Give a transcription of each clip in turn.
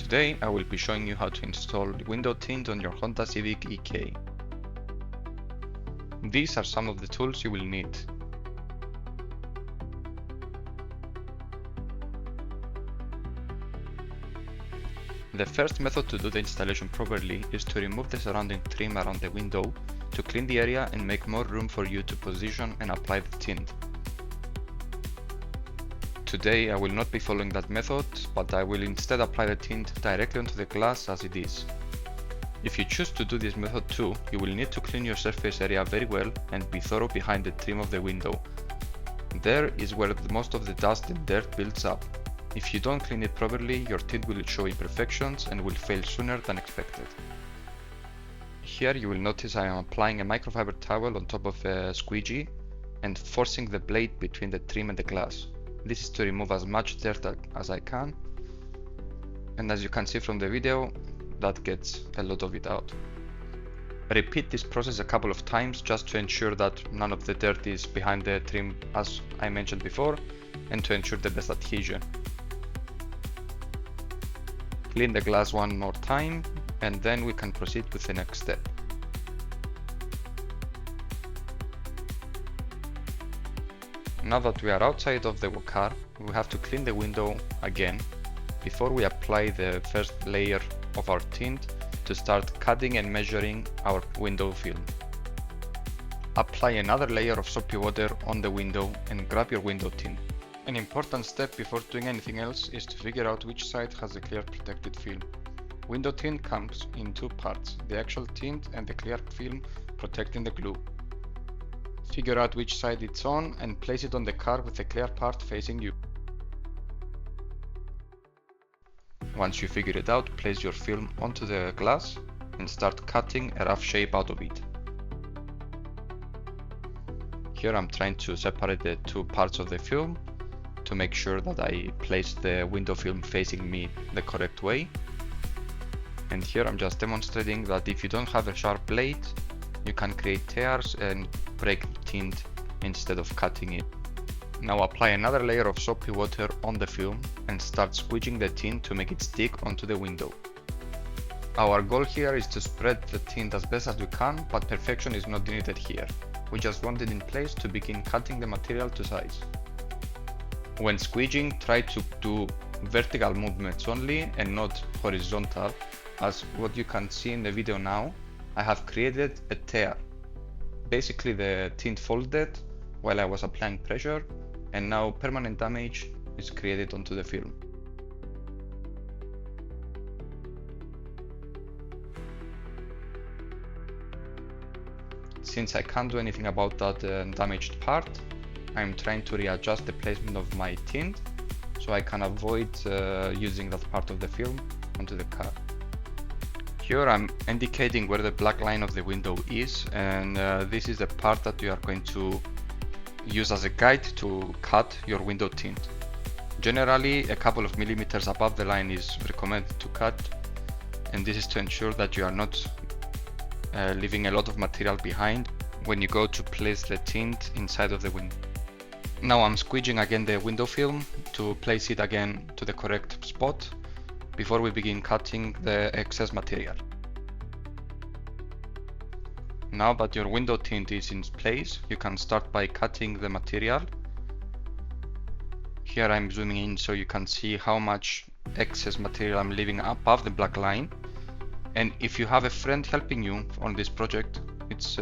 Today I will be showing you how to install window tint on your Honda Civic EK. These are some of the tools you will need. The first method to do the installation properly is to remove the surrounding trim around the window to clean the area and make more room for you to position and apply the tint. Today I will not be following that method, but I will instead apply the tint directly onto the glass as it is. If you choose to do this method too, you will need to clean your surface area very well and be thorough behind the trim of the window. There is where most of the dust and dirt builds up. If you don't clean it properly, your tint will show imperfections and will fail sooner than expected. Here you will notice I am applying a microfiber towel on top of a squeegee and forcing the blade between the trim and the glass. This is to remove as much dirt as I can, and as you can see from the video, that gets a lot of it out. Repeat this process a couple of times just to ensure that none of the dirt is behind the trim as I mentioned before, and to ensure the best adhesion. Clean the glass one more time and then we can proceed with the next step. Now that we are outside of the car, we have to clean the window again before we apply the first layer of our tint to start cutting and measuring our window film. Apply another layer of soapy water on the window and grab your window tint. An important step before doing anything else is to figure out which side has the clear protected film. Window tint comes in two parts, the actual tint and the clear film protecting the glue. Figure out which side it's on and place it on the car with the clear part facing you. Once you figure it out, place your film onto the glass and start cutting a rough shape out of it. Here I'm trying to separate the two parts of the film to make sure that I place the window film facing me the correct way. And here I'm just demonstrating that if you don't have a sharp blade, you can create tears and break the tint instead of cutting it. Now apply another layer of soapy water on the film and start squeezing the tint to make it stick onto the window. Our goal here is to spread the tint as best as we can, but perfection is not needed here. We just want it in place to begin cutting the material to size. When squeezing, try to do vertical movements only and not horizontal, as what you can see in the video now, I have created a tear. Basically the tint folded while I was applying pressure, and now permanent damage is created onto the film. Since I can't do anything about that damaged part, I'm trying to readjust the placement of my tint so I can avoid using that part of the film onto the car. Here I'm indicating where the black line of the window is, and this is the part that you are going to use as a guide to cut your window tint. Generally, a couple of millimeters above the line is recommended to cut, and this is to ensure that you are not leaving a lot of material behind when you go to place the tint inside of the window. Now I'm squeezing again the window film to place it again to the correct spot before we begin cutting the excess material. Now that your window tint is in place, you can start by cutting the material. Here I'm zooming in so you can see how much excess material I'm leaving above the black line. And if you have a friend helping you on this project, it's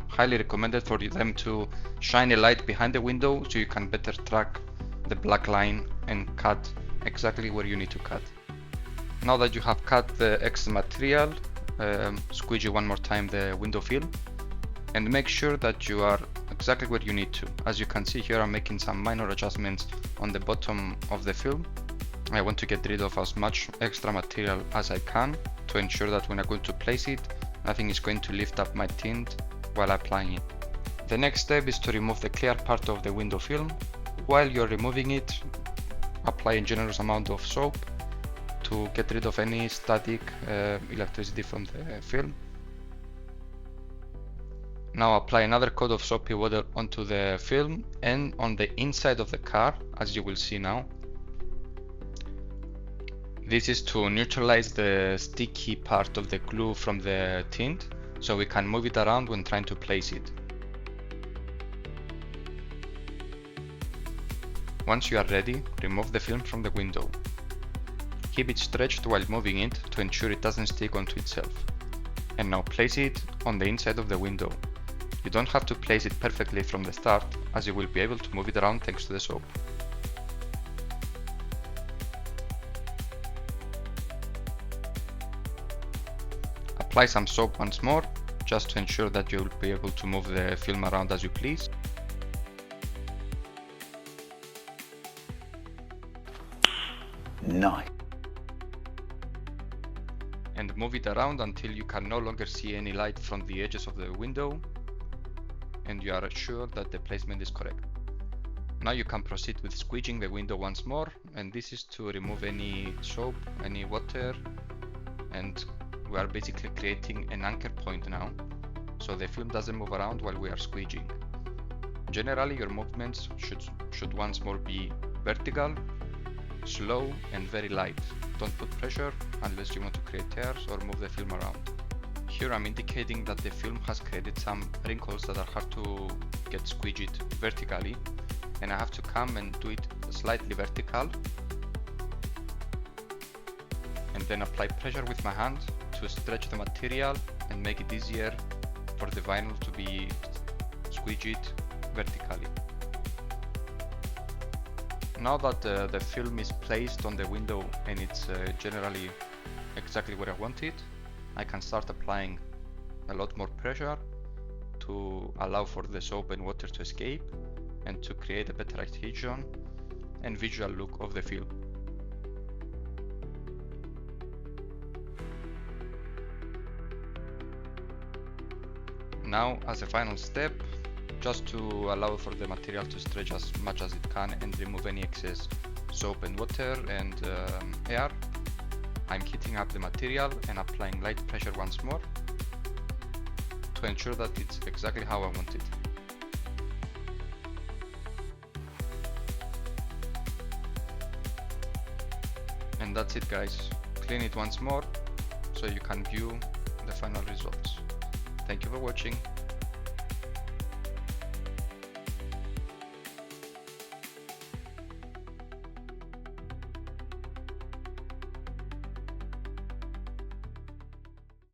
highly recommended for them to shine a light behind the window so you can better track the black line and cut exactly where you need to cut. Now that you have cut the excess material, squeegee one more time the window film and make sure that you are exactly where you need to. As you can see here, I'm making some minor adjustments on the bottom of the film. I want to get rid of as much extra material as I can to ensure that when I'm going to place it, nothing is going to lift up my tint while applying it. The next step is to remove the clear part of the window film. While you're removing it, apply a generous amount of soap to get rid of any static electricity from the film. Now apply another coat of soapy water onto the film and on the inside of the car, as you will see now. This is to neutralize the sticky part of the glue from the tint, so we can move it around when trying to place it. Once you are ready, remove the film from the window. Keep it stretched while moving it to ensure it doesn't stick onto itself. And now place it on the inside of the window. You don't have to place it perfectly from the start, as you will be able to move it around thanks to the soap. Apply some soap once more, just to ensure that you will be able to move the film around as you please. Nice. And move it around until you can no longer see any light from the edges of the window and you are sure that the placement is correct. Now you can proceed with squeegeing the window once more, and this is to remove any soap, any water, and we are basically creating an anchor point now, so the film doesn't move around while we are squeegeing. Generally your movements should once more be vertical, slow and very light. Don't put pressure unless you want to create tears or move the film around. Here I'm indicating that the film has created some wrinkles that are hard to get squeegeed vertically, and I have to come and do it slightly vertical and then apply pressure with my hand to stretch the material and make it easier for the vinyl to be squeegeed vertically. Now that the film is placed on the window and it's generally exactly where I want it, I can start applying a lot more pressure to allow for the soap and water to escape and to create a better adhesion and visual look of the film. Now, as a final step, just to allow for the material to stretch as much as it can and remove any excess soap and water and air, I'm heating up the material and applying light pressure once more to ensure that it's exactly how I want it. And that's it guys, clean it once more so you can view the final results. Thank you for watching.